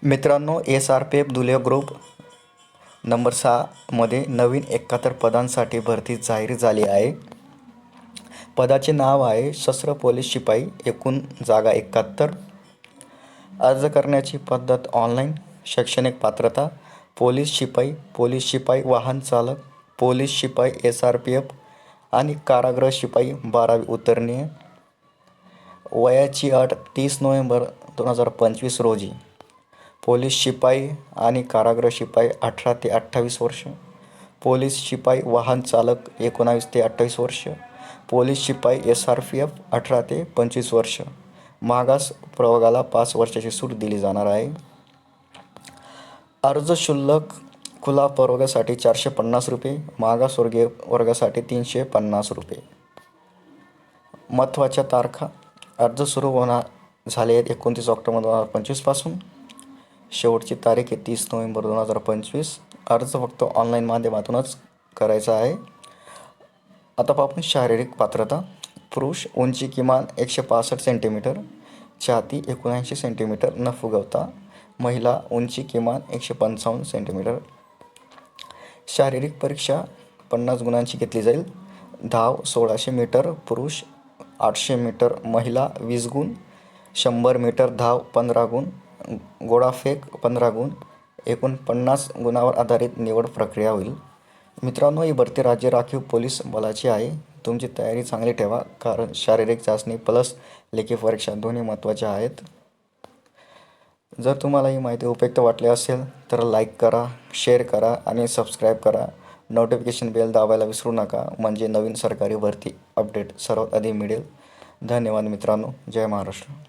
मित्रांनो, SRPF Dhule group number 6 मध्ये नवीन 71 पदांसाठी भरती जाहीर झाली आहे. पदाचे नाव आहे सशस्त्र पोलीस शिपाई. एकूण जागा 71. अर्ज करण्याची पद्धत ऑनलाईन. शैक्षणिक पात्रता पोलीस शिपाई वाहन चालक, पोलीस शिपाई SRPF आणि कारागृह शिपाई 12वी उत्तीर्ण. वयाची अट 30 नोव्हेंबर 2025 रोजी. पोलीस शिपाई आणि कारागृह शिपाई 18 ते 28 वर्ष. पोलीस शिपाई वाहन चालक 19 ते 28 वर्ष. पोलीस शिपाई SRPF 18 ते 25 वर्ष. मागास प्रवर्गाला 5 वर्षाची सूट दिली जाणार आहे. अर्ज शुल्क खुला प्रवर्गासाठी 450 रुपये, मागासवर्गीय वर्गासाठी 350 रुपये. महत्त्वाच्या तारखा. अर्ज सुरू होणार झाले आहेत 29 ऑक्टोबर 2025 पासून. शेवटची तारीख आहे 30 नोव्हेंबर 2025. अर्ज फक्त ऑनलाईन माध्यमातूनच करायचा आहे. आता आपण शारीरिक पात्रता. पुरुष, उंची किमान 165 सेंटीमीटर, छाती 79 सेंटीमीटर न फुगवता. महिला, उंची किमान 155 सेंटीमीटर. शारीरिक परीक्षा 50 गुणांची घेतली जाईल. धाव 1600 मीटर पुरुष, 800 मीटर महिला 20 गुण, 100 मीटर धाव 15 गुण, गोळाफेक 15 गुण. एकूण 50 गुणांवर आधारित निवड प्रक्रिया होईल. मित्रांनो, ही भरती राज्य राखीव पोलीस बलाची आहे. तुमची तयारी चांगली ठेवा, कारण शारीरिक चाचणी प्लस लेखी परीक्षा दोन्ही महत्त्वाच्या आहेत. जर तुम्हाला ही माहिती उपयुक्त वाटली असेल तर लाईक करा, शेअर करा आणि सबस्क्राईब करा. नोटिफिकेशन बेल दाबायला विसरू नका, म्हणजे नवीन सरकारी भरती अपडेट सर्वात आधी मिळेल. धन्यवाद मित्रांनो. जय महाराष्ट्र.